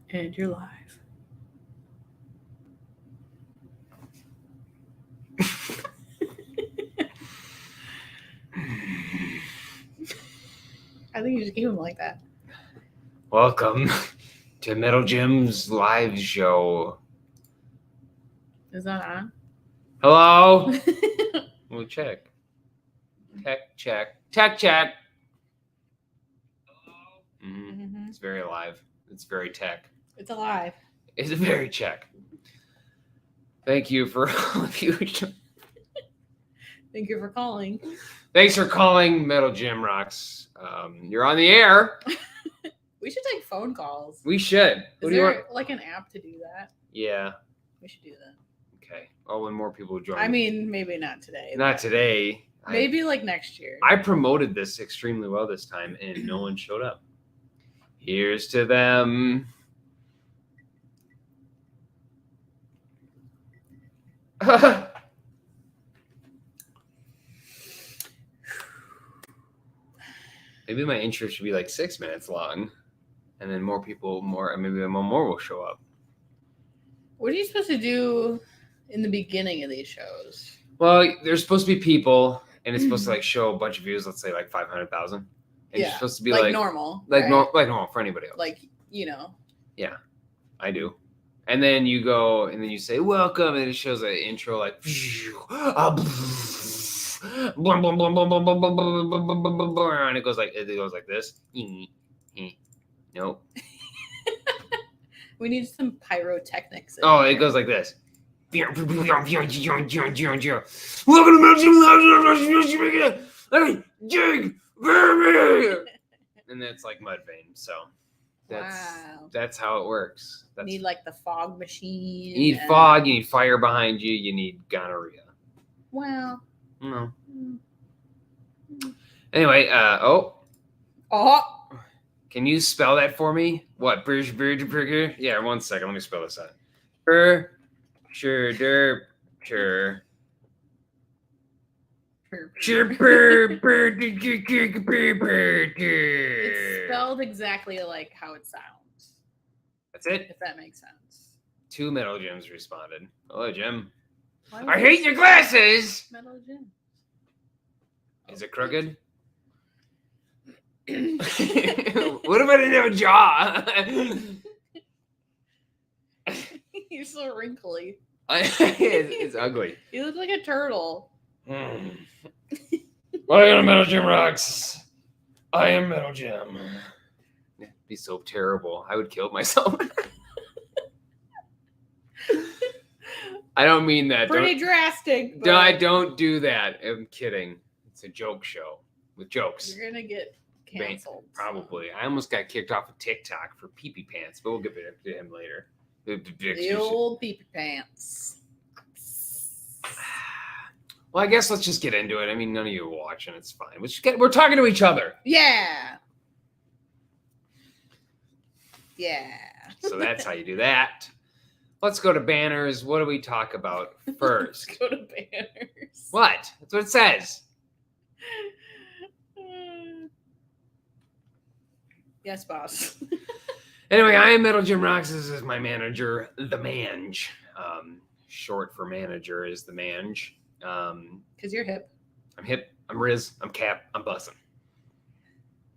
And you're live. I think you just keep them like that. Welcome to Metal Jim's live show. Is that on? Hello? We'll check. Tech check. Tech check. Hello? Mm-hmm. It's very live. It's very tech. It's alive. It's very check. Thank you for all of you. Thank you for calling. Thanks for calling Metal Jim Rocks. You're on the air. We should take phone calls. We should. Is there like an app to do that? Yeah. We should do that. Okay. Oh, when more people join. I mean, maybe not today. Not today. Maybe like next year. I promoted this extremely well this time, and no one showed up. Here's to them. Maybe my intro should be like 6 minutes long, and then maybe more will show up. What are you supposed to do in the beginning of these shows? Well, there's supposed to be people, and it's supposed to like show a bunch of views. Let's say like 500,000. And yeah, you're supposed to be like normal, like right? like normal for anybody else. Like Yeah, I do. And then you go, and then you say welcome, and it shows an intro like. And it goes like this. Nope. We need some pyrotechnics. Oh, it goes like this. Welcome to Jig, baby. And it's like Mudvayne, so that's how it works. You need like the fog machine. You need fog. You need fire behind you. You need gonorrhea. Well. No. Anyway, oh. Can you spell that for me? What? Yeah, 1 second. Let me spell this out. Sure. It's spelled exactly like how it sounds. That's it? If that makes sense. 2 Metal Gyms responded. Hello, Jim. Why I hate your glasses! Metal Gym. Is it crooked? What about a no jaw? You're so wrinkly. It's ugly. You look like a turtle. Welcome to Metal Gym Rocks. I am Metal Gym. It'd be so terrible. I would kill myself. I don't mean that. Pretty drastic. Don't do that. I'm kidding. It's a joke show with jokes. You're gonna get canceled. Probably. I almost got kicked off of TikTok for pee-pee pants, but we'll get back to him later. The old pee-pee pants. Well, I guess let's just get into it. I mean, none of you are watching. It's fine. We're talking to each other. Yeah. Yeah. So that's how you do that. Let's go to banners. What do we talk about first? Let's go to banners. What? That's what it says. Yes, boss. Anyway, I am Metal Gym Rocks. This is my manager, the Mange. Short for manager is the Mange. Because you're hip. I'm hip. I'm Riz. I'm Cap. I'm bussin'.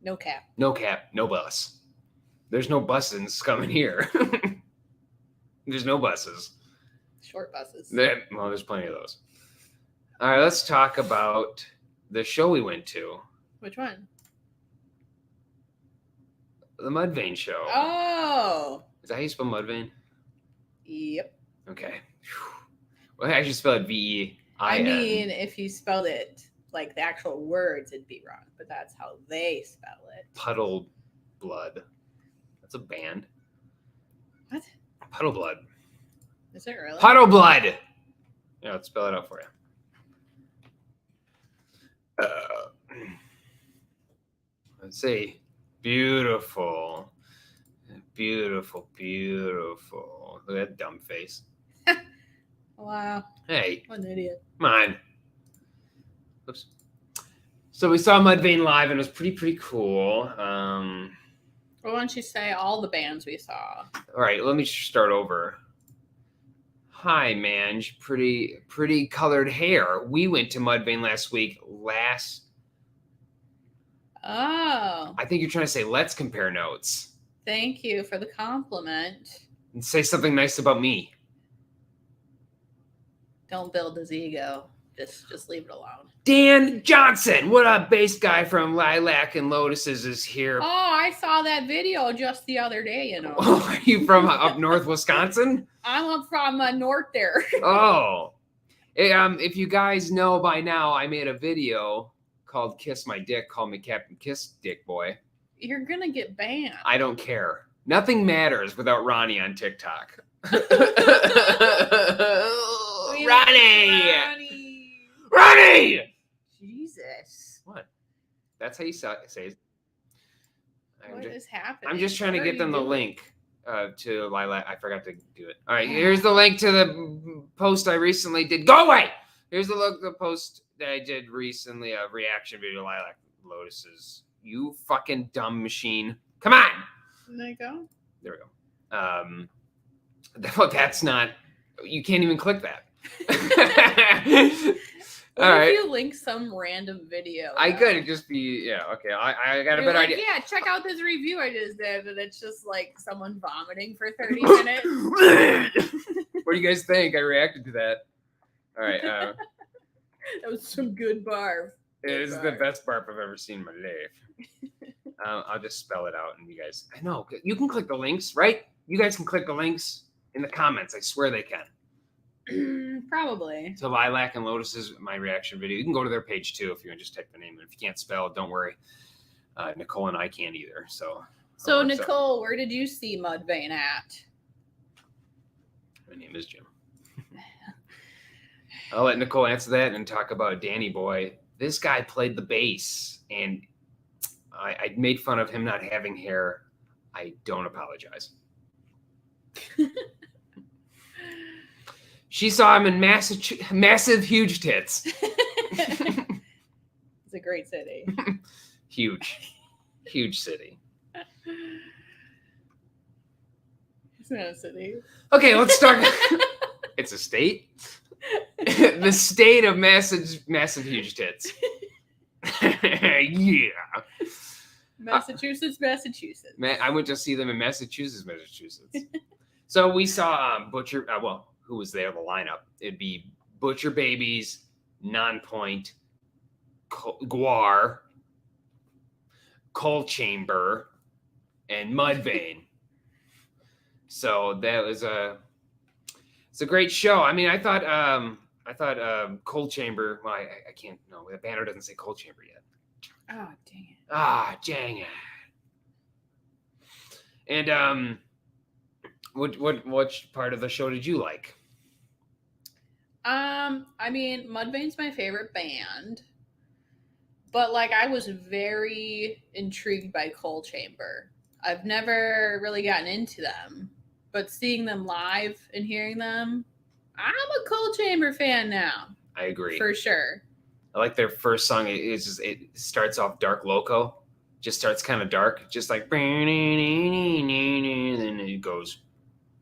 No cap. No cap. No bus. There's no buses coming here. There's no buses. Short buses. Well, there's plenty of those. All right, let's talk about the show we went to. Which one? The Mudvayne show. Oh. Is that how you spell Mudvayne? Yep. Okay. Well, I actually spell it V-E-I-N. I mean, if you spelled it like the actual words, it'd be wrong. But that's how they spell it. Puddle Blood. That's a band. What? Puddle Blood. Is it really? Puddle Blood. Yeah, let's spell it out for you. Let's see. Beautiful. Beautiful, beautiful. Look at that dumb face. Wow. Hey. What an idiot. Come on. Oops. So we saw Mudvayne live, and it was pretty cool. Well, why don't you say all the bands we saw? All right, let me start over. Hi, Mange. Pretty colored hair. We went to Mudvayne last week. Oh. I think you're trying to say let's compare notes. Thank you for the compliment. And say something nice about me. Don't build his ego. Just leave it alone. Dan Johnson, what up, bass guy from Lilac and Lotuses is here. Oh, I saw that video just the other day, you know. Oh, are you from up north Wisconsin? I'm up from north there. Oh. If you guys know by now, I made a video called Kiss My Dick. Call me Captain Kiss Dick Boy. You're going to get banned. I don't care. Nothing matters without Ronnie on TikTok. Ronnie! Jesus. What? That's how you say it. What is happening? I'm just trying to get them the link to Lilac. I forgot to do it. All right, here's the link to the post I recently did. Go away! Here's the post that I did recently, a reaction video to Lilac Lotuses. You fucking dumb machine. Come on! There you go. There we go. That's not... You can't even click that. What if you link some random video? I could just be, yeah, okay. I got a better idea. Yeah, check out this review I just did, and it's just like someone vomiting for 30 minutes. What do you guys think? I reacted to that. All right. That was some good barf. It is the best barf I've ever seen in my life. I'll just spell it out, and you guys, I know, you can click the links, right? You guys can click the links in the comments. I swear they can. Probably. So Lilac and Lotuses, my reaction video. You can go to their page too if you want to just type the name in. If you can't spell, don't worry. Nicole and I can't either. So Nicole, where did you see Mudvayne at? My name is Jim. I'll let Nicole answer that and talk about Danny Boy. This guy played the bass, and I made fun of him not having hair. I don't apologize. She saw him in massive, huge tits. great city. Huge city. It's not a city. Okay, let's start. It's a state. The state of massive huge tits. Yeah. Massachusetts. I went to see them in Massachusetts. So we saw Butcher. Who was there? The lineup. It'd be Butcher Babies, Nonpoint, Guar, Coal Chamber, and Mudvayne. So that was it's a great show. I mean, I thought Coal Chamber. Well, I can't. No, the banner doesn't say Coal Chamber yet. Oh, dang it. Dang it. And what part of the show did you like? I mean, Mudvayne's my favorite band, but like I was very intrigued by Coal Chamber. I've never really gotten into them, but seeing them live and hearing them, I'm a Coal Chamber fan now. I agree. For sure. I like their first song. It starts off dark loco. Just starts kind of dark, just like, and then it goes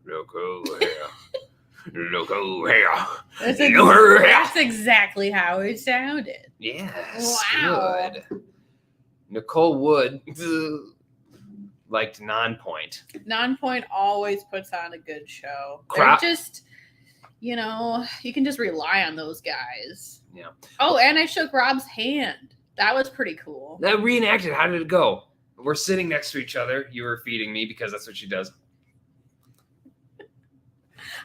loco hair, loco hair. That's exactly how it sounded. Yes. Wow. Good. Nicole Wood liked Nonpoint. Nonpoint always puts on a good show. Crap. They're just, you can just rely on those guys. Yeah. Oh, and I shook Rob's hand. That was pretty cool. That reenacted. How did it go? We're sitting next to each other. You were feeding me because that's what she does.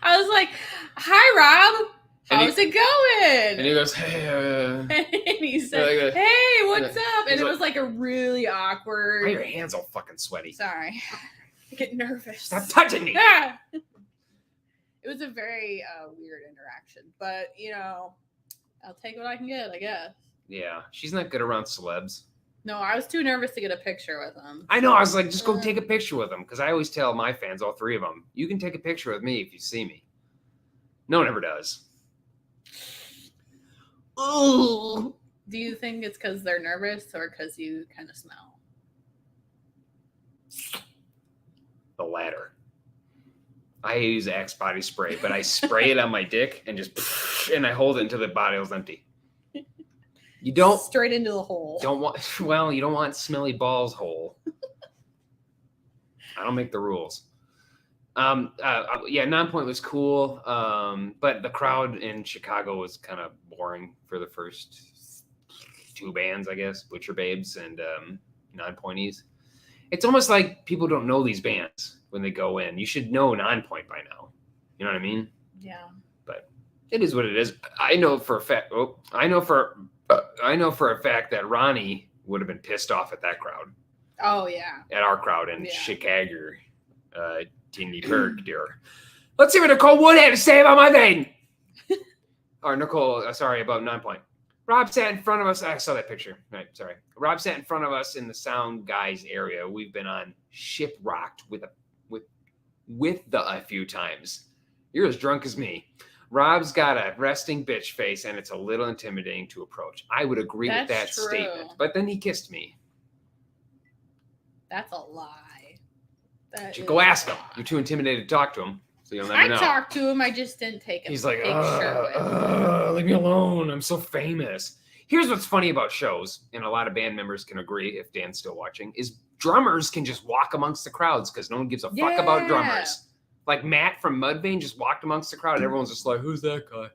I was like, "Hi, Rob. How's it going?" And he goes, "Hey." And he said, "Hey, what's up?" And it was like a really Why awkward. are your hands all fucking sweaty? Sorry, I get nervous. Stop touching me. It was a very weird interaction, but I'll take what I can get, I guess. Yeah, she's not good around celebs. No, I was too nervous to get a picture with him. I know. I was like, just go take a picture with him, because I always tell my fans, all three of them, you can take a picture with me if you see me. No one ever does. Ooh. Do you think it's because they're nervous or because you kind of smell? The latter. I use Axe body spray, but I spray it on my dick and and I hold it until the bottle's empty. You don't straight into the hole. You don't want smelly balls hole. I don't make the rules. Nonpoint was cool, but the crowd in Chicago was kind of boring for the first two bands, I guess, Butcher Babes and Nonpointies. It's almost like people don't know these bands when they go in. You should know Nonpoint by now. You know what I mean? Yeah. But it is what it is. I know for a fact. I know for a fact that Ronnie would have been pissed off at that crowd. Oh yeah. At our crowd in Chicago, Teeny Perk, dear. Let's see what Nicole Wood had to say about my vein. Or Nicole, about Nonpoint. Rob sat in front of us. I saw that picture. Right, sorry. Rob sat in front of us in the sound guys area. We've been on Shiprocked with a few times. You're as drunk as me. Rob's got a resting bitch face, and it's a little intimidating to approach. I would agree with that statement. But then he kissed me. That's a lie. Go ask him. You're too intimidated to talk to him, so you'll never know. I talked to him. I just didn't take a He's like, picture leave me alone. I'm so famous. Here's what's funny about shows, and a lot of band members can agree if Dan's still watching, is drummers can just walk amongst the crowds because no one gives a fuck about drummers. Like Matt from Mudvayne just walked amongst the crowd and everyone's just like, who's that guy?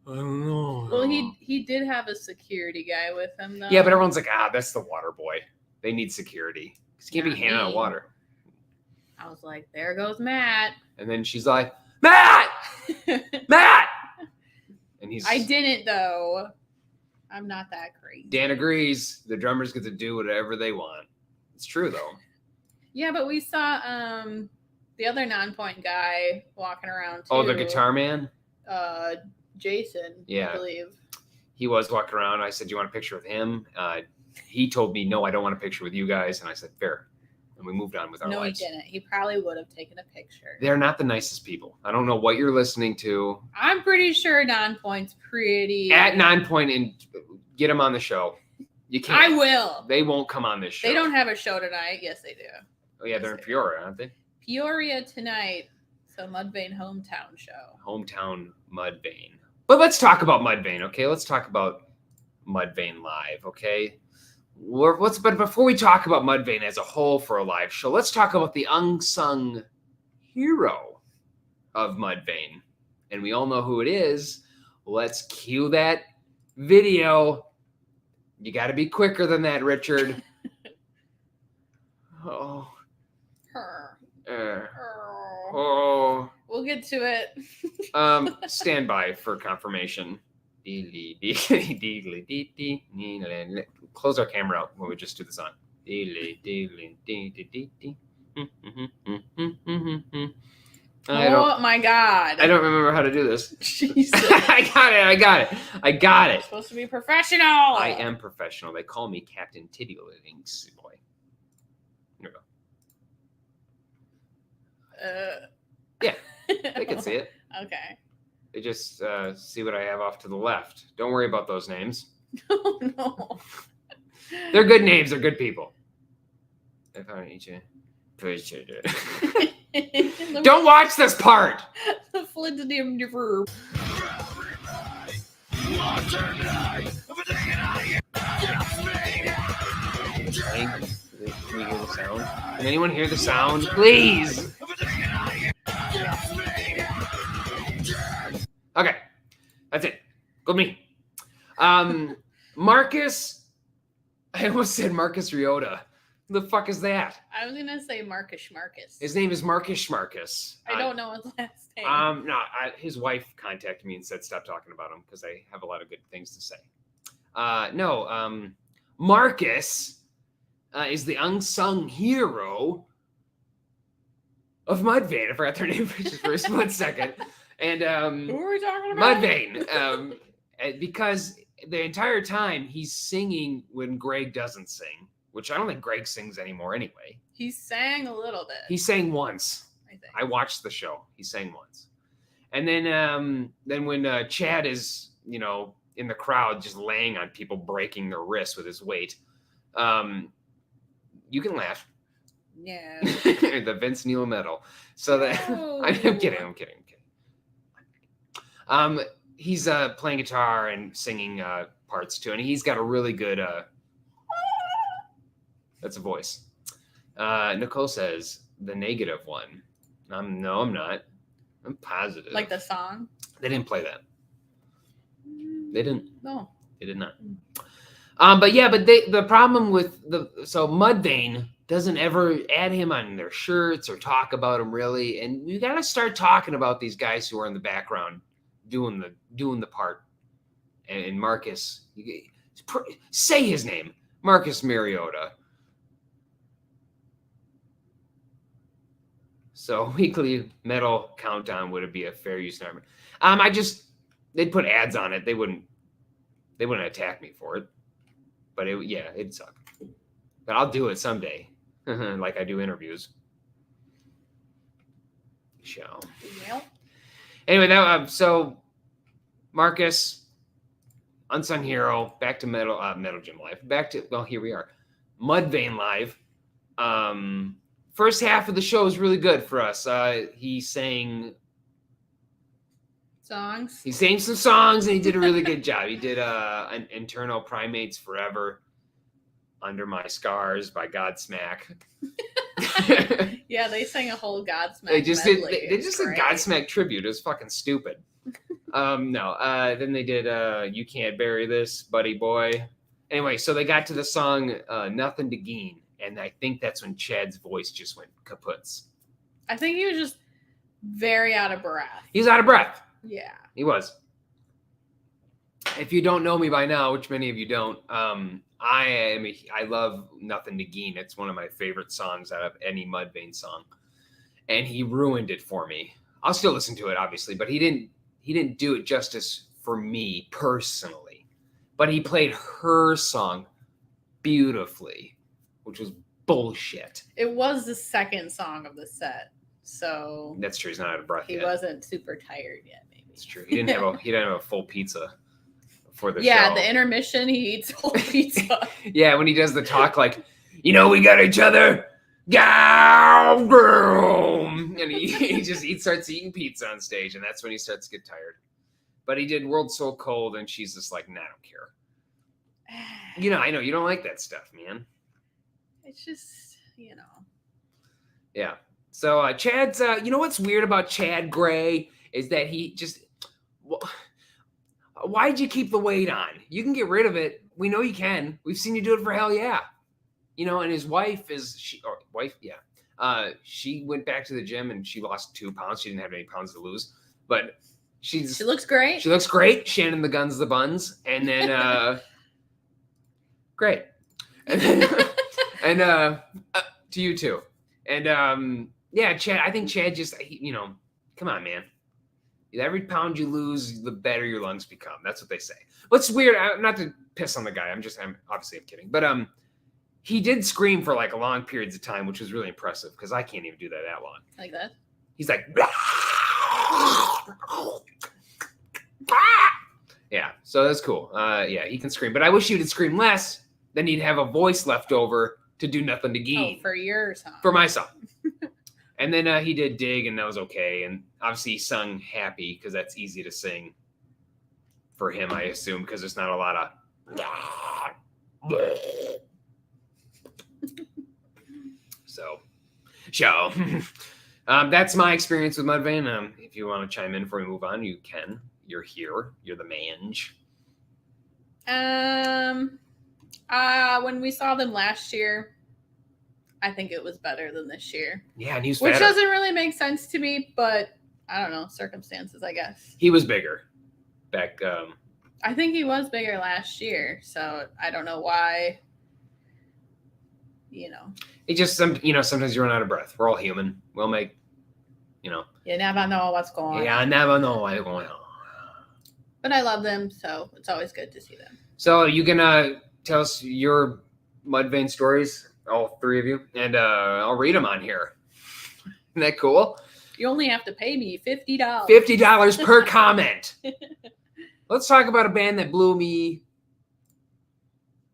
I don't know. Well, he did have a security guy with him, though. Yeah, but everyone's like, that's the water boy. They need security. He can't be handing out water. I was like, there goes Matt. And then she's like, Matt! Matt! And I didn't, though. I'm not that crazy. Dan agrees. The drummers get to do whatever they want. It's true, though. Yeah, but we saw the other Nonpoint guy walking around, too. Oh, the guitar man? Jason, I believe. He was walking around. I said, you want a picture with him? He told me, no, I don't want a picture with you guys. And I said, fair. And we moved on with our lives. No, he didn't. He probably would have taken a picture. They're not the nicest people. I don't know what you're listening to. I'm pretty sure Nonpoint's pretty... At Nonpoint, and get him on the show. You can't. I will. They won't come on this show. They don't have a show tonight. Yes, they do. Oh yeah, they're in Peoria, aren't they? Peoria tonight. So Mudvayne hometown show. Hometown Mudvayne. But let's talk about Mudvayne, okay? Let's talk about Mudvayne live, okay? But before we talk about Mudvayne as a whole for a live show, let's talk about the unsung hero of Mudvayne. And we all know who it is. Let's cue that video. You got to be quicker than that, Richard. Oh. Oh. We'll get to it. Stand by for confirmation. Close our camera out when we just do the song. My God. I don't remember how to do this. Jesus. I got it. You're supposed to be professional. I am professional. They call me Captain Tiddlywinks boy. Here we go. Yeah, they can see it. Okay. They just see what I have off to the left. Don't worry about those names. Oh, no. They're good names. They're good people. If I need you. Don't watch this part. The Flintonium verb. Can we hear the sound? Can anyone hear the sound? Please. Okay, that's it. Go me. Marcus. I almost said Marcus Ryota. Who the fuck is that? I was gonna say Marcus. His name is Marcus Marcus. I don't know his last name. No, his wife contacted me and said stop talking about him because I have a lot of good things to say. Marcus is the unsung hero of Mudvayne. I forgot their name for just 1 second. And who are we talking about? Mudvayne. Because the entire time he's singing when Greg doesn't sing, which I don't think Greg sings anymore anyway. He sang a little bit. He sang once. I think. I watched the show. He sang once. And then when Chad is, in the crowd just laying on people, breaking their wrists with his weight, you can laugh. Yeah. The Vince Neil medal. So that I'm kidding. He's playing guitar and singing parts too, and he's got a really good. That's a voice. Nicole says the negative one. No, I'm not. I'm positive. Like the song? They didn't play that. They didn't. No. They did not. But the problem with Mudvayne doesn't ever add him on their shirts or talk about him really, and we got to start talking about these guys who are in the background doing the part. And Marcus, say his name, Marcus Mariota. So weekly metal countdown would be a fair use number. They'd put ads on it. They wouldn't attack me for it. But it'd suck. But I'll do it someday, like I do interviews. Show. Well. Anyway, so Marcus, unsung hero, back to Metal Gym Live. Here we are, Mudvayne Live. First half of the show was really good for us. He sang songs. He sang some songs and he did a really good job. He did an Internal Primates Forever, Under My Scars by Godsmack. Yeah, they sang a whole Godsmack. They just medley. did a Godsmack tribute. It was fucking stupid. Then they did You Can't Bury This, Buddy Boy. Anyway, so they got to the song Nothing to Gain, and I think that's when Chad's voice just went kaputs. I think he was just very out of breath. He's out of breath. Yeah. He was. If you don't know me by now, which many of you don't, I love Nothing to Gain. It's one of my favorite songs out of any Mudvayne song. And he ruined it for me. I'll still listen to it, obviously, but he didn't do it justice for me personally. But he played her song beautifully, which was bullshit. It was the second song of the set. So that's true. He's not out of breath yet. He wasn't super tired yet, maybe. It's true. He didn't have a full pizza. for the Yeah, show. the intermission, he eats whole pizza. Yeah, when he does the talk like, we got each other. And he just starts eating pizza on stage, and that's when he starts to get tired. But he did World So Cold, and she's just like, nah, I don't care. I know you don't like that stuff, man. It's just, Yeah. So Chad's, you know what's weird about Chad Gray is that he just, why'd you keep the weight on? You can get rid of it. We know you can. We've seen you do it for Hell Yeah. And his wife she went back to the gym and she lost 2 pounds. She didn't have any pounds to lose, but she looks great. She looks great. Shannon the Guns the Buns, and then great, and then, to you too, and Chad. I think Chad just come on, man. Every pound you lose, the better your lungs become. That's what they say. What's weird? Not to piss on the guy. I'm kidding, but he did scream for like long periods of time, which was really impressive because I can't even do that long. Like that? He's like, yeah. So that's cool. He can scream, but I wish he would scream less. Then he'd have a voice left over to do nothing to gain. Oh, for your song. For my song. And then he did Dig, and that was okay. And obviously he sung Happy because that's easy to sing for him, I assume, because there's not a lot of. So, that's my experience with Mudvayne. If you want to chime in before we move on, you can. You're here. You're the mange. When we saw them last year, I think it was better than this year. Yeah, and he was Which fatter. doesn't really make sense to me, but I don't know, circumstances, I guess. He was bigger back. I think he was bigger last year, so I don't know why. It just sometimes you run out of breath. We're all human. We'll make, You never know what's going on. Yeah, I never know what's going on. But I love them, so it's always good to see them. So you can tell us your Mudvayne stories, all 3 of you, and I'll read them on here. Isn't that cool? You only have to pay me $50. $50 per comment. Let's talk about a band that blew me.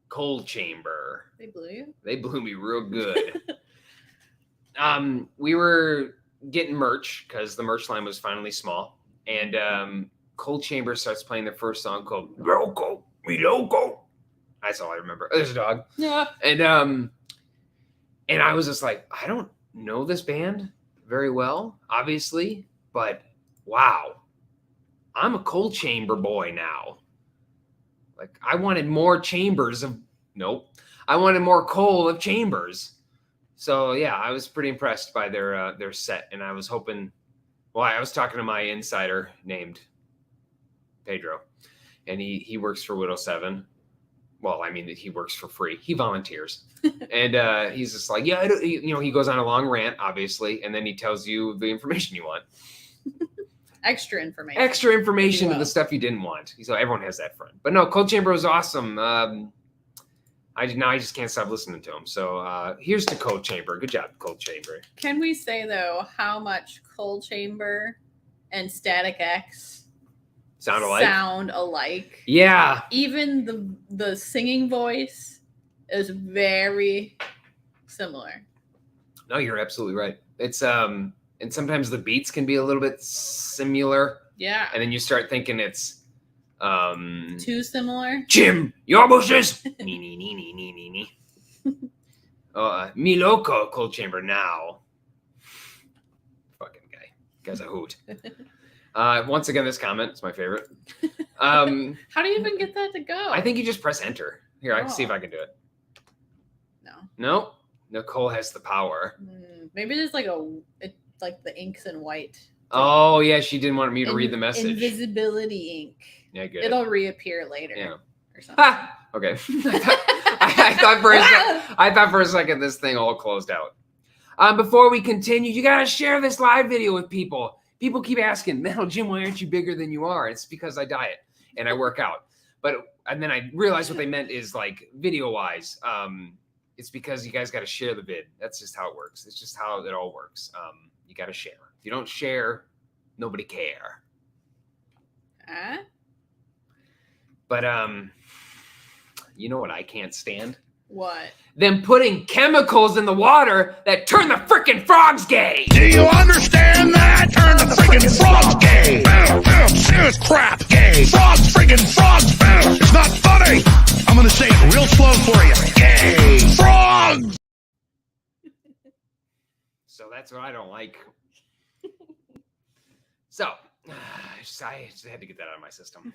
Cold Chamber. They blew you? They blew me real good. We were getting merch because the merch line was finally small, and Cold Chamber starts playing their first song called "Loco, Me Loco." That's all I remember. There's a dog. Yeah. And I was just like, I don't know this band very well, obviously, but wow, I'm a Cold Chamber boy now. Like, I wanted more Chambers of. Nope. I wanted more Cole of Chambers. So yeah, I was pretty impressed by their set, and I was hoping. Well, I was talking to my insider named Pedro, and he works for Widow 7. Well, I mean, he works for free. He volunteers, and he's just like, yeah, he goes on a long rant, obviously, and then he tells you the information you want. Extra information. Of the stuff you didn't want. So everyone has that friend. But no, Cold Chamber was awesome. I just can't stop listening to him. So here's to Cold Chamber. Good job, Cold Chamber. Can we say, though, how much Cold Chamber and Static X sound alike? Yeah. Even the singing voice is very similar. No, you're absolutely right. It's and sometimes the beats can be a little bit similar. Yeah. And then you start thinking it's too similar. Jim, your bushes. Nee. Me loco, Cold Chamber now. Fucking guy. Guy's a hoot. Once again, this comment is my favorite. How do you even get that to go? I think you just press enter. Here, I can see if I can do it. No. Nicole has the power. Maybe there's like the ink's in white. Oh yeah, she didn't want me to read the message. Invisibility ink. Yeah, good. It'll reappear later. Yeah. Or something. Okay. I thought for a second this thing all closed out. Before we continue, you gotta share this live video with people. People keep asking, Metal Jim, why aren't you bigger than you are? It's because I diet and I work out. And then I realized what they meant is like video wise. It's because you guys got to share the vid. That's just how it works. It's just how it all works. You got to share. If you don't share, nobody care. But you know what I can't stand? What? Them putting chemicals in the water that turn the freaking frogs gay. Do you understand that? Turn the freaking frogs gay. Serious crap gay. Frogs. It's not funny. I'm gonna say it real slow for you. Gay. Frogs. So that's what I don't like. So I just had to get that out of my system.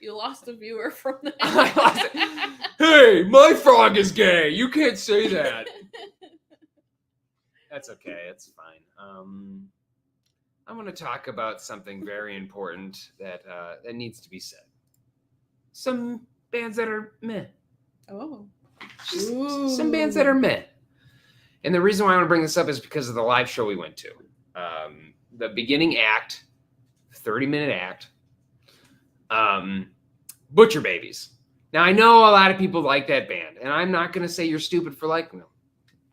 You lost a viewer from that. I lost it. Hey, my frog is gay. You can't say that. That's okay. It's fine. I'm going to talk about something very important that needs to be said. Some bands that are meh. Oh. Just some bands that are meh. And the reason why I want to bring this up is because of the live show we went to. The beginning act, 30-minute act, Butcher Babies. Now, I know a lot of people like that band, and I'm not going to say you're stupid for liking them,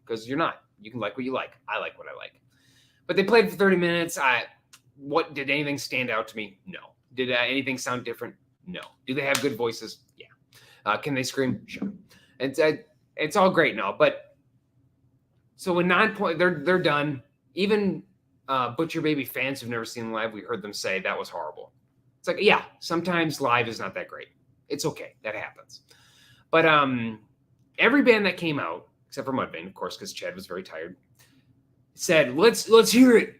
because you're not. You can like what you like. I like what I like. But they played for 30 minutes. Did anything stand out to me? No. Did anything sound different? No. Do they have good voices? Yeah. Can they scream? Sure. It's all great now, but so when 9 point, they're done. Even Butcher Baby fans who've never seen them live, we heard them say that was horrible. It's like, yeah, sometimes live is not that great. It's okay. That happens. But every band that came out, except for Mudvayne, of course, because Chad was very tired, said, let's hear it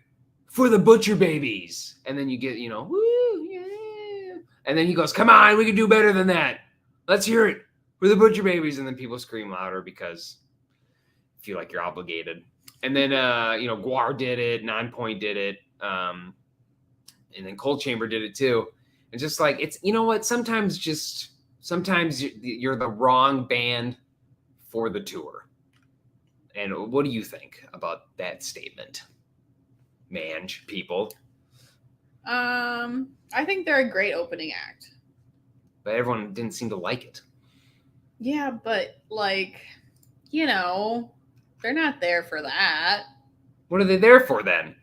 for the Butcher Babies. And then you get, woo, yeah. And then he goes, come on, we can do better than that. Let's hear it for the Butcher Babies. And then people scream louder because feel like you're obligated. And then, Guar did it, 9 Point did it, and then Cold Chamber did it too. And just like, it's, you know what, sometimes you're the wrong band for the tour. And what do you think about that statement? Mange, people. I think they're a great opening act. But everyone didn't seem to like it. Yeah, but they're not there for that. What are they there for then?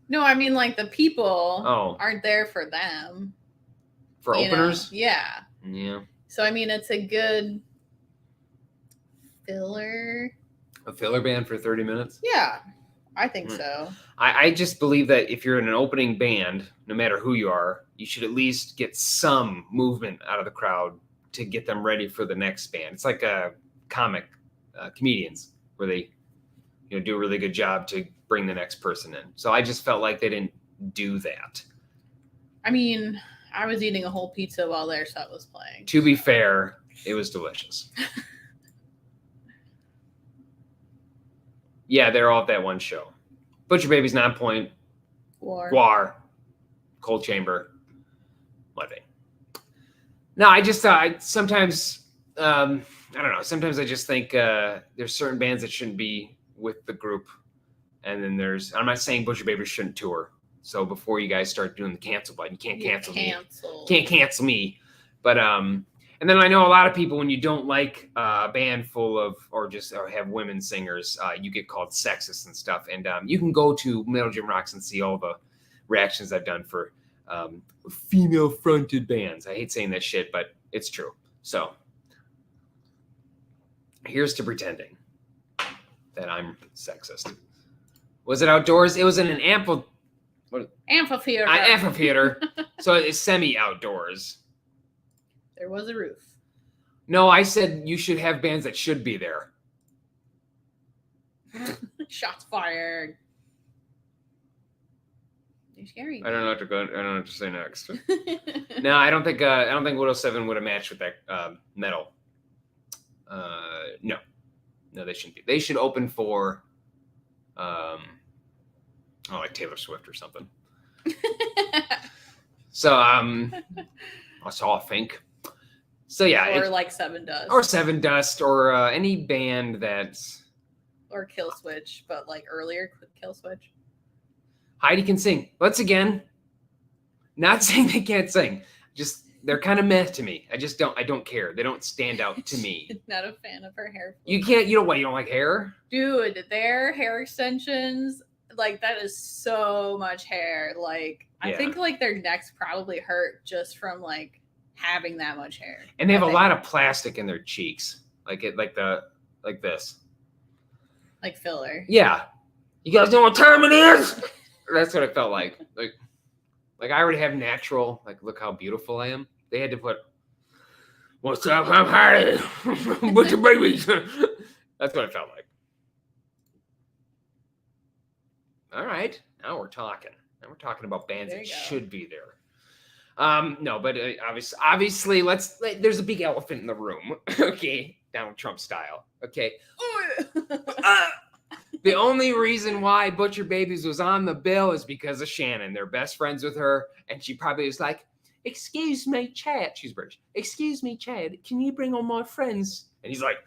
No, I mean the people aren't there for them. For openers? Yeah. Yeah. So I mean it's a good filler. A filler band for 30 minutes? Yeah. I think so. I just believe that if you're in an opening band, no matter who you are, you should at least get some movement out of the crowd to get them ready for the next band. It's like comedians where they do a really good job to bring the next person in. So I just felt like they didn't do that. I mean, I was eating a whole pizza while their set was playing. To be fair, it was delicious. Yeah, they're all at that one show. Butcher Babies, 9 Point, Guar, Cold Chamber, Mudvayne. No, I just sometimes I don't know. Sometimes I just think there's certain bands that shouldn't be with the group, and then I'm not saying Butcher Babies shouldn't tour. So before you guys start doing the cancel button, you can't cancel me. Can't cancel me. But and then I know a lot of people, when you don't like a band full of or have women singers, you get called sexist and stuff. And you can go to Metal Gym Rocks and see all the reactions I've done for female fronted bands. I hate saying that shit, but it's true. So here's to pretending that I'm sexist. Was it outdoors? It was in an amphitheater. Amphitheater. So it's semi-outdoors. There was a roof. No, I said you should have bands that should be there. Shots fired. You're scary. I don't know what to go. I don't know what to say next. No, I don't think Widow 7 would have matched with that metal. No, they shouldn't be. They should open for, like Taylor Swift or something. So that's all I think. So yeah, or like Seven Dust, or any band that's or Kill Switch, but like earlier Kill Switch. Heidi can sing. Once again, not saying they can't sing. Just they're kind of meh to me. I don't care. They don't stand out to me. Not a fan of her hair. You can't. You don't like hair? Dude, their hair extensions, like that is so much hair. Like I think like their necks probably hurt just from like having that much hair. And they have a lot of plastic in their cheeks, like this. Like filler. Yeah, you guys know what time it is? That's what it felt like. Like I already have natural. Like, look how beautiful I am. They had to put, "What's up? I'm Harry. What's your baby?" That's what it felt like. All right, now we're talking. Now we're talking about bands that should be there. No, but obviously, there's a big elephant in the room. Okay, Donald Trump style. Okay. The only reason why Butcher Babies was on the bill is because of Shannon. They're best friends with her, and she probably was like, "Excuse me, Chad." She's British. "Excuse me, Chad. Can you bring all my friends?" And he's like,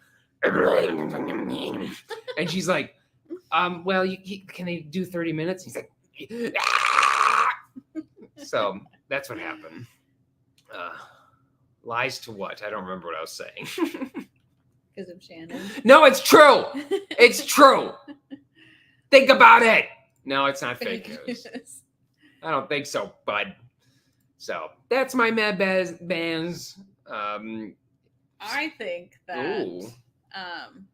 and she's like, "Well, can they do 30 minutes?" He's like, so that's what happened. Lies to what? I don't remember what I was saying. Because of Shannon. No, it's true. It's true. Think about it. No, it's not fake news. I don't think so, bud. So that's my mad bands. I think that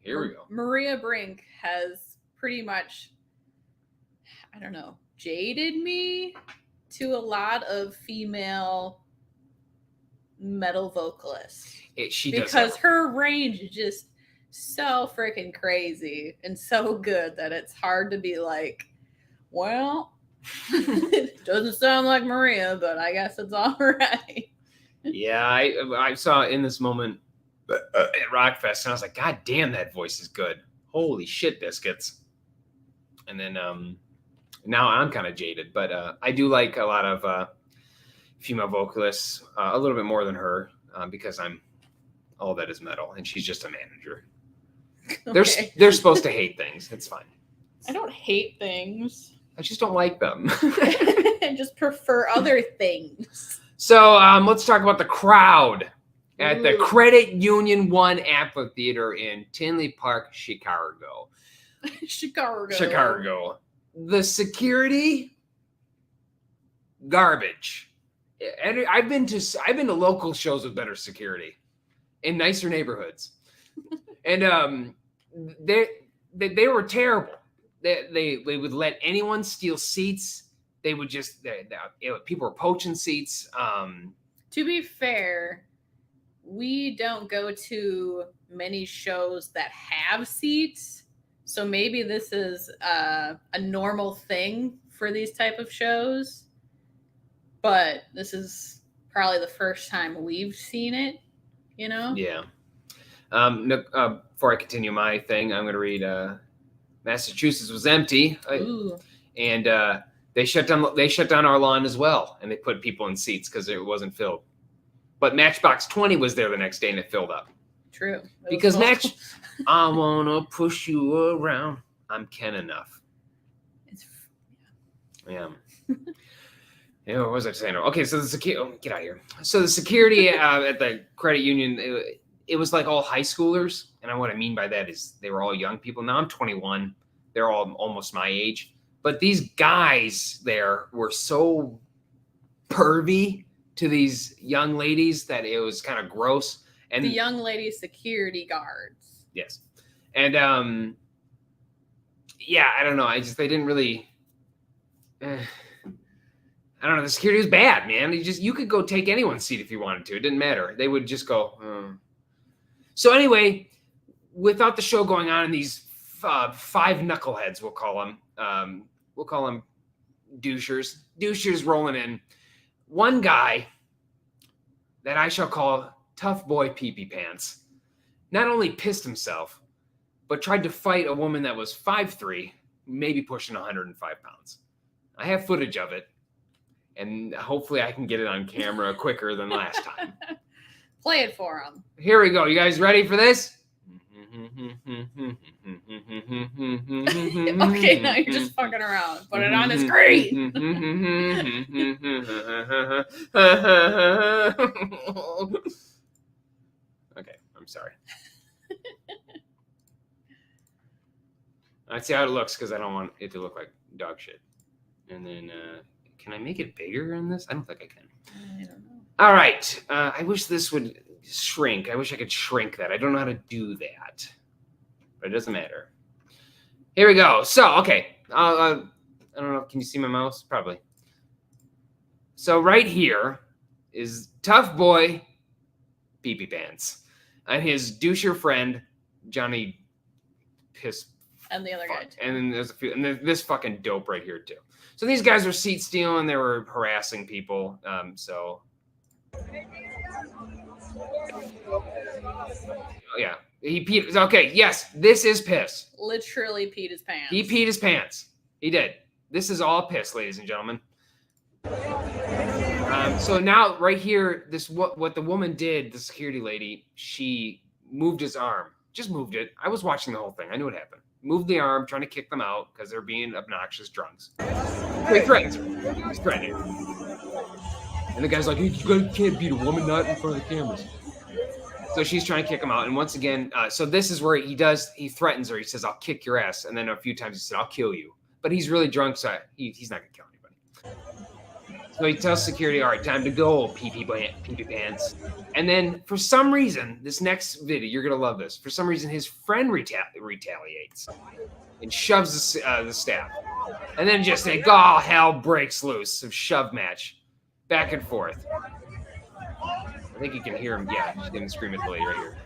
here we go. Maria Brink has pretty much, I don't know, jaded me to a lot of female metal vocalists. Because her range is just so freaking crazy and so good that it's hard to be like, well, it doesn't sound like Maria, but I guess it's all right. Yeah, I saw in this moment at Rockfest, and I was like, God damn, that voice is good. Holy shit, biscuits. And then now I'm kind of jaded, but I do like a lot of female vocalists, a little bit more than her, because I'm all that is metal, and she's just a manager. Okay. They're supposed to hate things. It's fine. I don't hate things. I just don't like them. I just prefer other things. So let's talk about the crowd at the Credit Union 1 Amphitheater in Tinley Park, Chicago. Chicago. The security, garbage. And I've been to local shows with better security in nicer neighborhoods, and they were terrible. They would let anyone steal seats. They would just people were poaching seats. To be fair, we don't go to many shows that have seats, so maybe this is a normal thing for these type of shows. But this is probably the first time we've seen it, you know? Yeah. Before I continue my thing, I'm going to read Massachusetts was empty. And they shut down our lawn as well. And they put people in seats because it wasn't filled. But Matchbox 20 was there the next day and it filled up. True. Because I want to push you around. I'm Ken enough. Yeah. Yeah, what was I saying? Okay, so the security. Get out of here. So the security at the credit union, it was like all high schoolers, and what I mean by that is they were all young people. Now I'm 21; they're all almost my age. But these guys there were so pervy to these young ladies that it was kind of gross. And the young lady security guards. Yes, and yeah, I don't know. They didn't really. I don't know. The security was bad, man. You could go take anyone's seat if you wanted to. It didn't matter. They would just go. So anyway, without the show going on, and these five knuckleheads, we'll call them douchers rolling in. One guy that I shall call Tough Boy Pee-Pee Pants not only pissed himself, but tried to fight a woman that was 5'3", maybe pushing 105 pounds. I have footage of it. And hopefully I can get it on camera quicker than last time. Play it for them. Here we go. You guys ready for this? Okay, now you're just fucking around. Put it on the screen. Okay, I'm sorry. Let's see how it looks because I don't want it to look like dog shit. And then... can I make it bigger in this? I don't think I can. I don't know. All right. I wish this would shrink. I wish I could shrink that. I don't know how to do that, but it doesn't matter. Here we go. So, okay. I don't know. Can you see my mouse? Probably. So right here is Tough Boy Pee-Pee Pants and his doucher friend Johnny Piss. And the other guy too. And then there's a few, and then this fucking dope right here too. So these guys were seat stealing. They were harassing people. So. Oh, yeah. He peed. Okay. Yes. This is piss. Literally peed his pants. He peed his pants. He did. This is all piss, ladies and gentlemen. So now right here, this what the woman did, the security lady, she moved his arm. Just moved it. I was watching the whole thing. I knew what happened. Moved the arm, trying to kick them out because they're being obnoxious drunks. He threatens her. He's threatening her. And the guy's like, you can't beat a woman, not in front of the cameras. So she's trying to kick him out. And once again, so this is where he threatens her. He says, I'll kick your ass. And then a few times he said, I'll kill you. But he's really drunk, so he's not going to kill anybody. So he tells security, all right, time to go, pee-pee pants. And then for some reason, this next video, you're going to love this. For some reason, his friend retaliates and shoves the staff. And then just like, oh, hell breaks loose. Some shove match. Back and forth. I think you can hear him. Yeah, she's getting scream at the lady right here.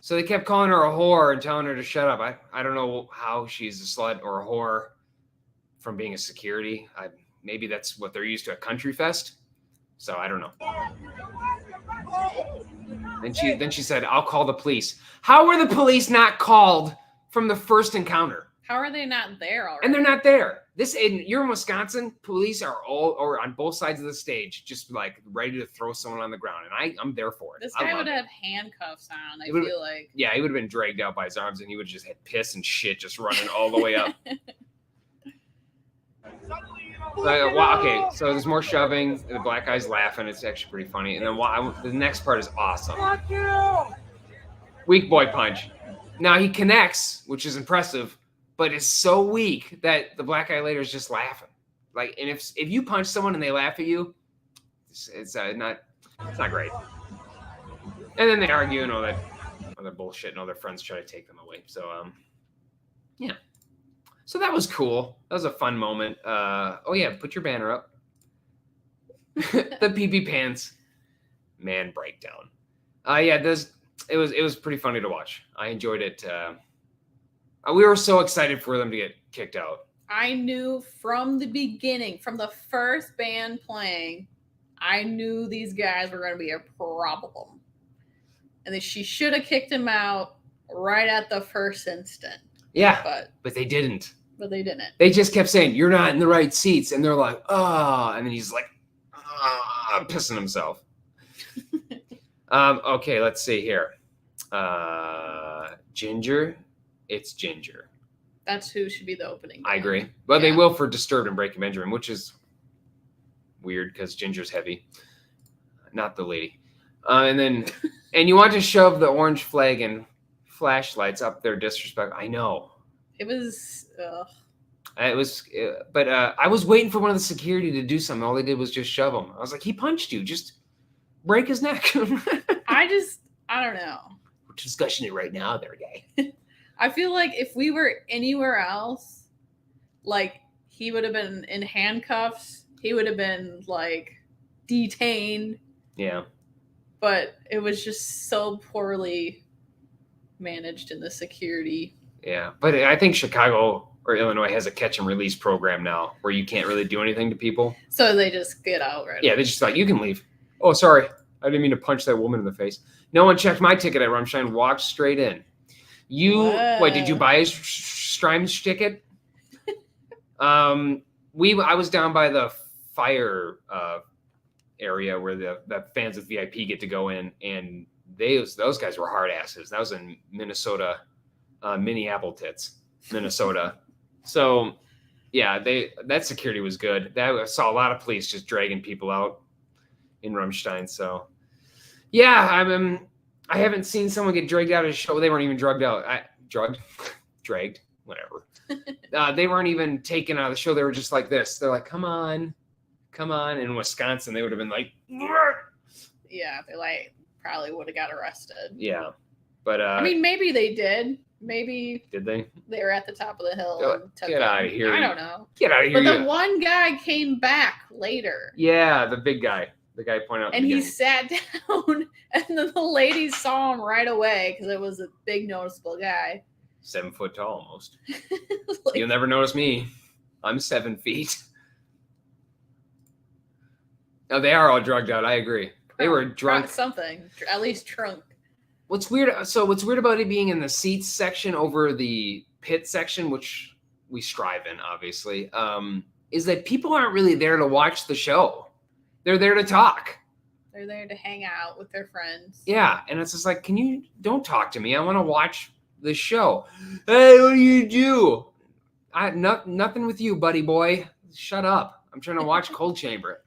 So they kept calling her a whore and telling her to shut up. I don't know how she's a slut or a whore from being a security. Maybe that's what they're used to at Country Fest. So I don't know. Then she said, I'll call the police. How were the police not called from the first encounter? How are they not there already? And they're not there. You're in Wisconsin. Police are all on both sides of the stage, just like ready to throw someone on the ground, and I'm there for it. This guy would have handcuffs on. I feel like. Yeah, he would have been dragged out by his arms, and he would have just had piss and shit just running all the way up. Okay, so there's more shoving. The black guy's laughing. It's actually pretty funny. And then the next part is awesome. Fuck you! Weak boy punch. Now he connects, which is impressive. But it's so weak that the black guy later is just laughing. Like, and if you punch someone and they laugh at you, it's not great. And then they argue and all that other bullshit, and all their friends try to take them away. So yeah. So that was cool. That was a fun moment. Oh yeah, put your banner up. The pee-pee pants man breakdown. Yeah, it was pretty funny to watch. I enjoyed it. We were so excited for them to get kicked out. I knew from the beginning, from the first band playing, I knew these guys were going to be a problem. And that she should have kicked him out right at the first instant. Yeah, but they didn't. But they didn't. They just kept saying, you're not in the right seats. And they're like, and then he's like, pissing himself. Okay, let's see here. Ginger. It's Ginger. That's who should be the opening band. I agree. But they will for Disturbed and Breaking Benjamin, which is weird because Ginger's heavy. Not the lady. And you want to shove the orange flag and flashlights up their disrespect. I know. It was... But I was waiting for one of the security to do something. All they did was just shove him. I was like, he punched you. Just break his neck. I don't know. We're discussing it right now there, guy. I feel like if we were anywhere else, like he would have been in handcuffs. He would have been like detained. Yeah. But it was just so poorly managed in the security. Yeah. But I think Chicago or Illinois has a catch and release program now where you can't really do anything to people. So they just get out, right? Yeah. They just like, you can leave. Oh, sorry. I didn't mean to punch that woman in the face. No one checked my ticket at Rammstein. Walked straight in. Wait, did you buy a Strimes ticket? I was down by the fire area where the fans with VIP get to go in, and those guys were hard asses. That was in Minnesota, Minneapolis, Minnesota. So yeah, that security was good. I saw a lot of police just dragging people out in Rammstein. So yeah, I haven't seen someone get dragged out of a show. They weren't even drugged out. Dragged, whatever. They weren't even taken out of the show. They were just like this. They're like, come on, Come on. In Wisconsin, they would have been like, Yeah, they like probably would have got arrested. yeah. But I mean, maybe they did. Maybe did they? they were at the top of the hill Go- and took get him. outta here, I you- don't know. Get out of here. But the you- one guy came back later. Yeah, the big guy. The guy pointed out. And he sat down, and then the ladies saw him right away because it was a big, noticeable guy. 7 foot tall almost. Like, You'll never notice me. I'm 7 feet. No, they are all drugged out. I agree. They were drunk. Something, at least drunk. What's weird? So what's weird about it being in the seats section over the pit section, which we strive in, obviously, is that people aren't really there to watch the show. They're there to talk. They're there to hang out with their friends. Yeah, and it's just like, don't talk to me. I want to watch the show. Hey, what do you do? Nothing with you, buddy boy. Shut up. I'm trying to watch Cold Chamber.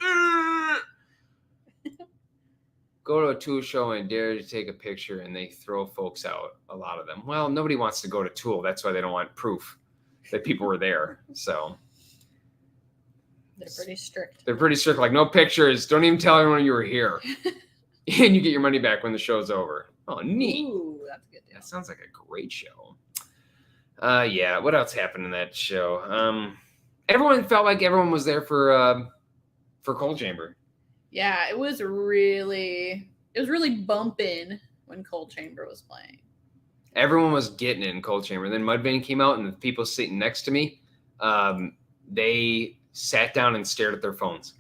Go to a Tool show and dare to take a picture, and they throw folks out, a lot of them. Well, nobody wants to go to Tool. That's why they don't want proof that people were there. So They're pretty strict. they're pretty strict. Like, no pictures. Don't even tell anyone you were here. And you get your money back when the show's over. Oh, neat. Ooh, that's a good deal. That sounds like a great show. Yeah. What else happened in that show? Everyone felt like everyone was there for Cold Chamber. Yeah, it was really bumping when Cold Chamber was playing. Everyone was getting it in Cold Chamber. Then Mudvayne came out, and the people sitting next to me, they sat down and stared at their phones.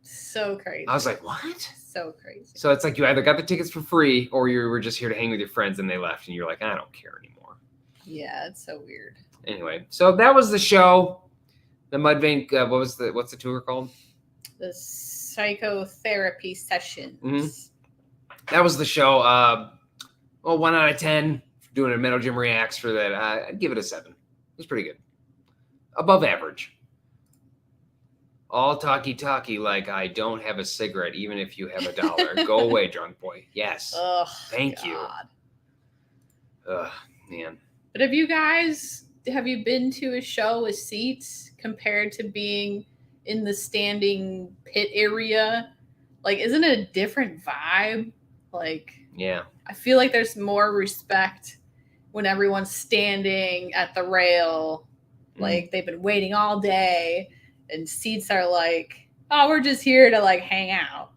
So crazy. I was like, what? So crazy. So it's like you either got the tickets for free or you were just here to hang with your friends and they left and you're like, I don't care anymore. Yeah, it's so weird. Anyway, so that was the show. The Mudvayne, what's the tour called? The psychotherapy sessions. Mhm. That was the show. Well, 1 out of 10. Doing a Metal Gym Reacts for that. I'd give it a 7. It was pretty good. Above average. All talky like I don't have a cigarette, even if you have $1. Go away, drunk boy. Yes. Ugh, Thank you. God. Ugh, man. But have you been to a show with seats compared to being in the standing pit area? Like, isn't it a different vibe? Like, Yeah. I feel like there's more respect when everyone's standing at the rail. Like, they've been waiting all day, and seats are like, oh, we're just here to like hang out.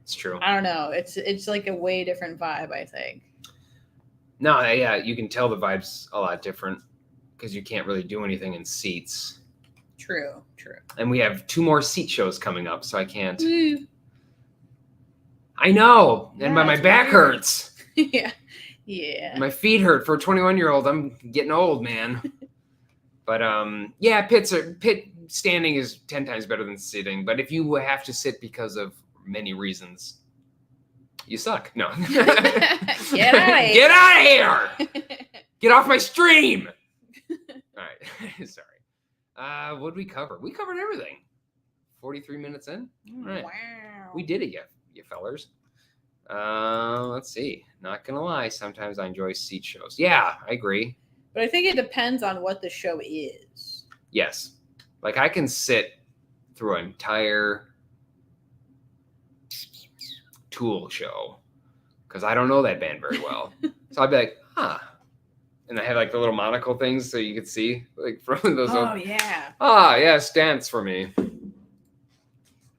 It's true. I don't know. It's like a way different vibe, I think. No, yeah, you can tell the vibe's a lot different because you can't really do anything in seats. True. And we have 2 more seat shows coming up, so I can't. Woo. I know. And Yeah, my it's back weird. hurts. Yeah. My feet hurt for a 21-year-old. I'm getting old, man. But yeah, pit standing is 10 times better than sitting. But if you have to sit because of many reasons, you suck. No. Get out of here. Get out of here. Get off my stream. All right. Sorry. What did we cover? We covered everything. 43 minutes in. All right. Wow. We did it, you fellers. Let's see. Not gonna lie, sometimes I enjoy seat shows. Yeah, I agree. But I think it depends on what the show is. Yes. Like I can sit through an entire Tool show because I don't know that band very well. So I'd be like, huh. And I had like the little monocle things so you could see like from those. Oh, yeah. Yes, dance for me. I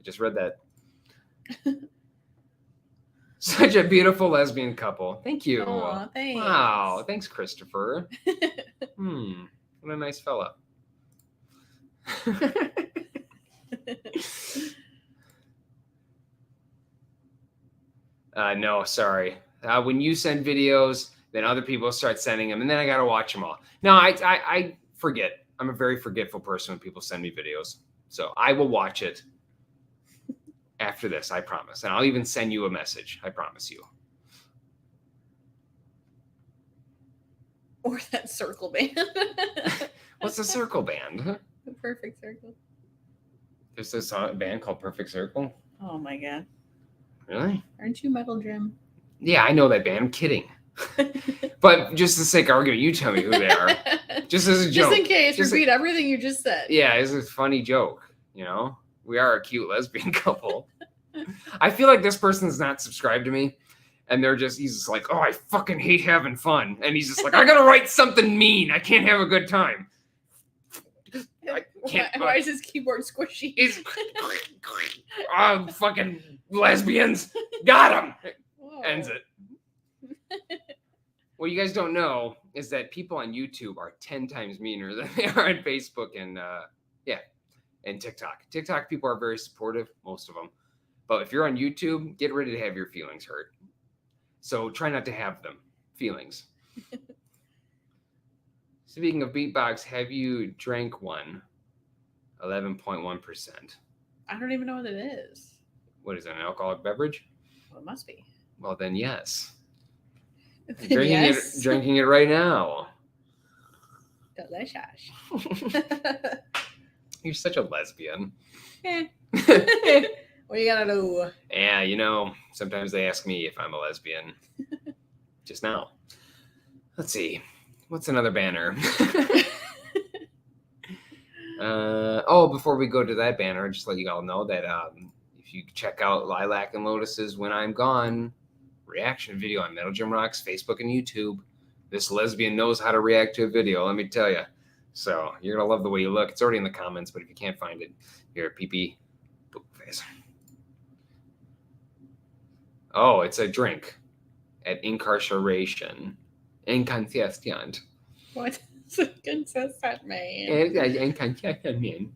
just read that. Such a beautiful lesbian couple. Thank you. Aw, thanks. Wow. Thanks, Christopher. What a nice fella. No, sorry. When you send videos, then other people start sending them, and then I got to watch them all. No, I forget. I'm a very forgetful person when people send me videos. So I will watch it after this, I promise. And I'll even send you a message. I promise you. Or that circle band. What's the circle band? The Perfect Circle. There's this band called Perfect Circle. Oh my god. Really? Aren't you Metal Gym? Yeah, I know that band. I'm kidding. But just for the sake of argument, you tell me who they are. Just as a joke. Just in case, Just repeat everything you just said. Yeah, it's a funny joke, you know? We are a cute lesbian couple. I feel like this person's not subscribed to me. And he's just like, oh, I fucking hate having fun. And he's just like, I gotta write something mean. I can't have a good time. Why is his keyboard squishy? It's fucking lesbians. Got him. Ends it. What you guys don't know is that people on YouTube are 10 times meaner than they are on Facebook and TikTok. TikTok people are very supportive, most of them. But if you're on YouTube, get ready to have your feelings hurt. So try not to have them. Feelings. Speaking of beatbox, have you drank one? 11.1%. I don't even know what it is. What is it, an alcoholic beverage? Well, it must be. Well, then yes. Yes. Drinking it right now. Delicious. You're such a lesbian. What you gotta do? Yeah, sometimes they ask me if I'm a lesbian. Just now. Let's see. What's another banner? Before we go to that banner, just let you all know that if you check out Lilac and Lotus's When I'm Gone reaction video on Metal Gym Rocks, Facebook, and YouTube, this lesbian knows how to react to a video, let me tell you. So you're going to love the way you look. It's already in the comments, but if you can't find it, here, pee-pee, boop face. Oh, it's a drink at incarceration. Inconsistent. What does it consistent mean? Inconsistent.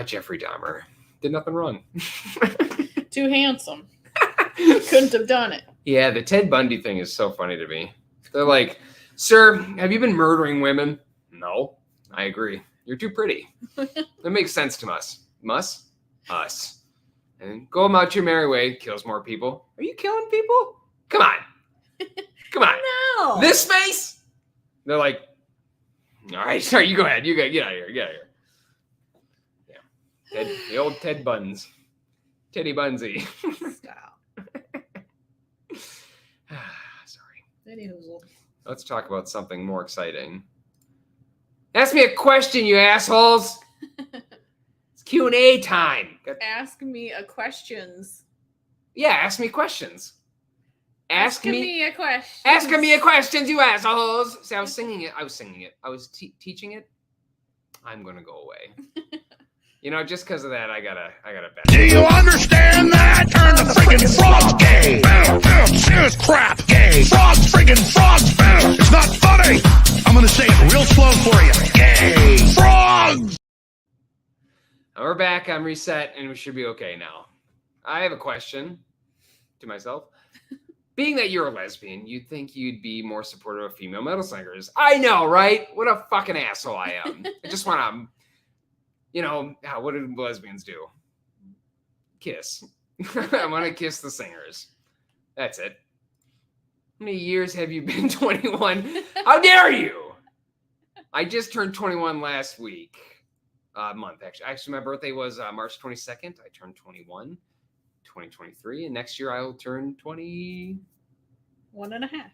Jeffrey Dahmer. Did nothing wrong. Too handsome. Couldn't have done it. Yeah, the Ted Bundy thing is so funny to me. They're like, sir, have you been murdering women? No, I agree. You're too pretty. That makes sense to us. Us. And go about your merry way, kills more people. Are you killing people? Come on. Come on. No. This face? They're like, all right, sorry, you go ahead. You get out of here. Get out of here. Yeah. The old Ted Buns. Teddy Bunsy. Stop. Sorry. Anywho. Let's talk about something more exciting. Ask me a question, you assholes. It's Q&A time. Ask me a questions. Yeah, ask me questions. Ask me a question. Ask me a questions, you assholes. See, I was singing it. I was teaching it. I'm gonna go away. Just because of that, I gotta back. Do you understand that? Turn the friggin' frog gay. Serious crap gay. Frogs friggin' frogs. It's not funny. I'm gonna say it real slow for you. Gay. Frogs. And we're back. I'm reset, and we should be okay now. I have a question to myself. Being that you're a lesbian, you'd think you'd be more supportive of female metal singers. I know, right? What a fucking asshole I am. I just want to, what do lesbians do? Kiss. I want to kiss the singers. That's it. How many years have you been 21? How dare you? I just turned 21 last month, actually. Actually, my birthday was March 22nd. I turned 21. 2023, and next year I will turn 21 and a half.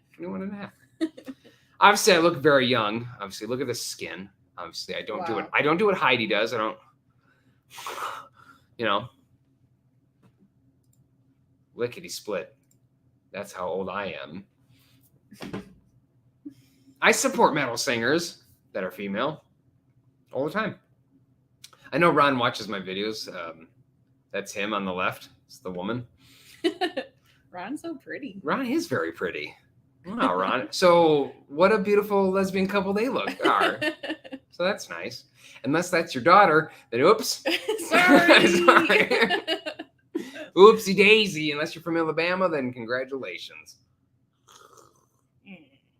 Obviously, I look very young. Obviously, look at the skin. Obviously, I don't do it. I don't do what Heidi does. I don't, lickety split. That's how old I am. I support metal singers that are female all the time. I know Ron watches my videos. That's him on the left. It's the woman. Ron's so pretty. Ron is very pretty. Wow, Ron. So what a beautiful lesbian couple they are. So that's nice. Unless that's your daughter, then oops. Sorry. Oopsie daisy. Unless you're from Alabama, then congratulations.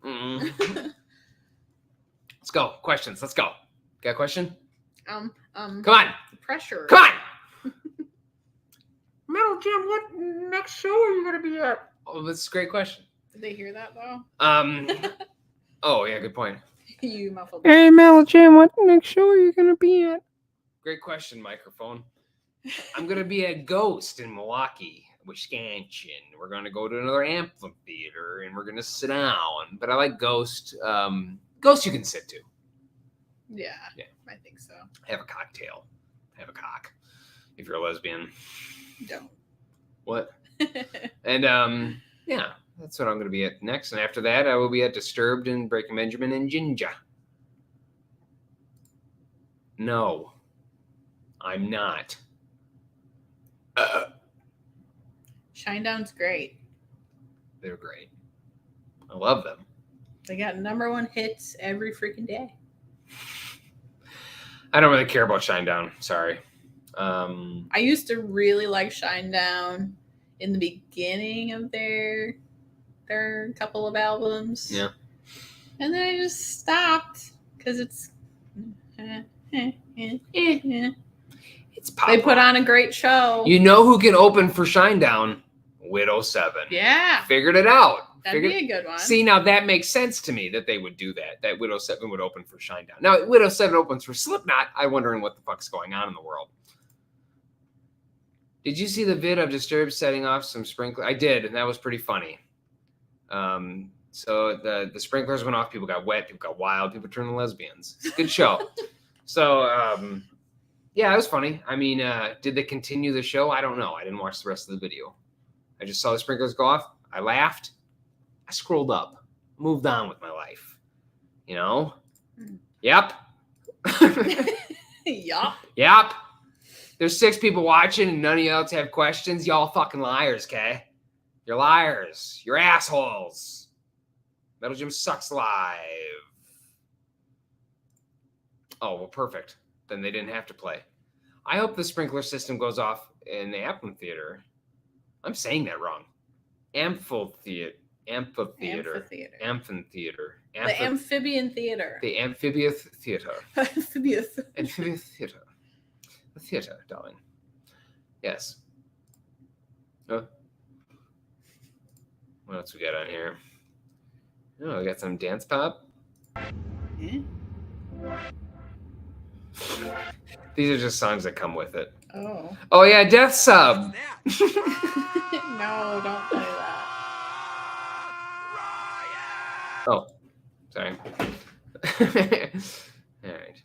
Let's go. Questions. Let's go. Got a question? Come on. Pressure. Come on. Metal Jim, what next show are you going to be at? Oh, that's a great question. Did they hear that, though? Oh, yeah, good point. You muffled. Hey, Metal Jim, what next show are you going to be at? Great question, microphone. I'm going to be at Ghost in Milwaukee, Wisconsin. We're going to go to another amphitheater, and we're going to sit down. But I like Ghost. Ghost you can sit to. Yeah, I think so. Have a cocktail. Have a cock. if you're a lesbian. Don't. What? And yeah, that's what I'm going to be at next. And after that, I will be at Disturbed and Breaking Benjamin and Jinja. No, I'm not. Shinedown's great. They're great. I love them. They got #1 hits every freaking day. I don't really care about Shinedown. Sorry. I used to really like Shinedown in the beginning of their couple of albums. Yeah. And then I just stopped because it's It's pop they put rock. on a great show. You know who can open for Shinedown? Widow 7. Yeah. Figured it out. That'd be a good one. See, now that makes sense to me that they would do that. That Widow 7 would open for Shinedown. Now, Widow 7 opens for Slipknot. I'm wondering what the fuck's going on in the world. Did you see the vid of Disturbed setting off some sprinklers? I did, and that was pretty funny. So the sprinklers went off. People got wet. People got wild. People turned lesbians. It's a good show. So, yeah, it was funny. I mean, did they continue the show? I don't know. I didn't watch the rest of the video. I just saw the sprinklers go off. I laughed. I scrolled up. Moved on with my life. You know? Yep. Yup. Yep. There's 6 people watching and none of you else have questions. Y'all fucking liars, okay? You're liars. You're assholes. Metal Gym sucks live. Oh, well, perfect. Then they didn't have to play. I hope the sprinkler system goes off in the amphitheater. I'm saying that wrong. Amphitheater. Amphitheater. The Amphibian theater. The amphibious theater. Amphibious. Amphibious theater. The theater, darling. Yes. What else we got on here? Oh, we got some dance pop. Yeah. These are just songs that come with it. Oh. Oh yeah, Death Sub. No, don't play that. Oh, sorry. All right.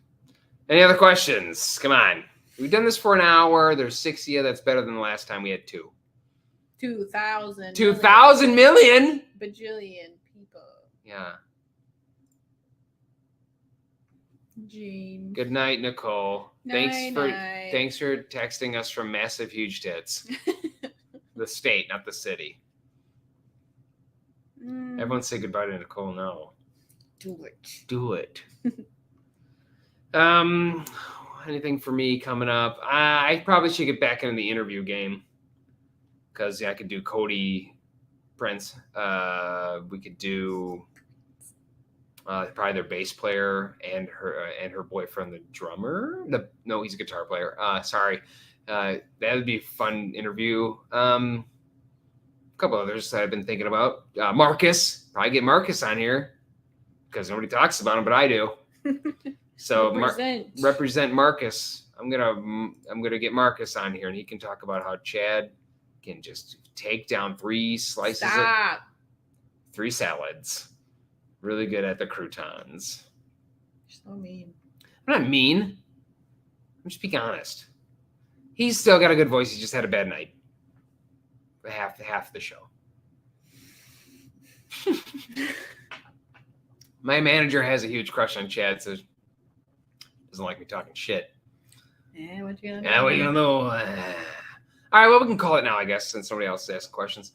Any other questions? Come on. We've done this for an hour. There's 6 of you. That's better than the last time we had 2. 2,000. 2,000 million? Bajillion people. Yeah. Gene. Good night, Nicole. Night. Thanks for texting us from Massive Huge Tits. The state, not the city. Everyone say goodbye to Nicole now. Do it. Do it. Anything for me coming up? I probably should get back into the interview game because I could do Cody Prince. We could do probably their bass player and her boyfriend, the drummer. No, he's a guitar player. Sorry, that would be a fun interview. A couple others that I've been thinking about. Marcus, probably get Marcus on here because nobody talks about him, but I do. So represent Marcus. I'm gonna get Marcus on here, and he can talk about how Chad can just take down 3 slices of 3 salads. Really good at the croutons. You're so mean. I'm not mean. I'm just being honest. He's still got a good voice. He just had a bad night. Half the show. My manager has a huge crush on Chad, so doesn't like me talking shit. Yeah, what you gonna do? Yeah, what you gonna do? All right, well, we can call it now, I guess, since somebody else is asking questions.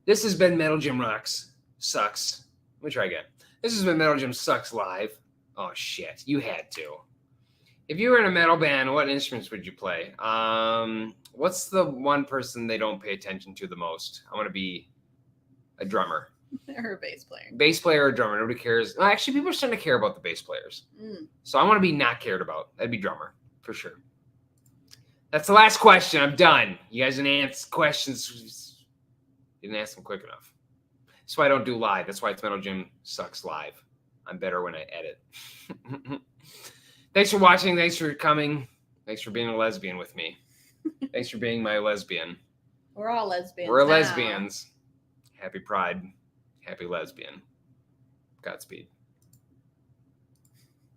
This has been Metal Gym Rocks Sucks. Let me try again. This has been Metal Gym Sucks Live. Oh, shit. You had to. If you were in a metal band, what instruments would you play? What's the one person they don't pay attention to the most? I want to be a drummer. Or a bass player. Bass player or drummer. Nobody cares. Well, actually, people are starting to care about the bass players. So I want to be not cared about. That'd be drummer, for sure. That's the last question. I'm done. You guys didn't answer questions. You didn't ask them quick enough. That's why I don't do live. That's why it's Metal Gym Sucks Live. I'm better when I edit. Thanks for watching. Thanks for coming. Thanks for being a lesbian with me. Thanks for being my lesbian. We're all lesbians. We're now. lesbians. Happy Pride. Happy lesbian. Godspeed.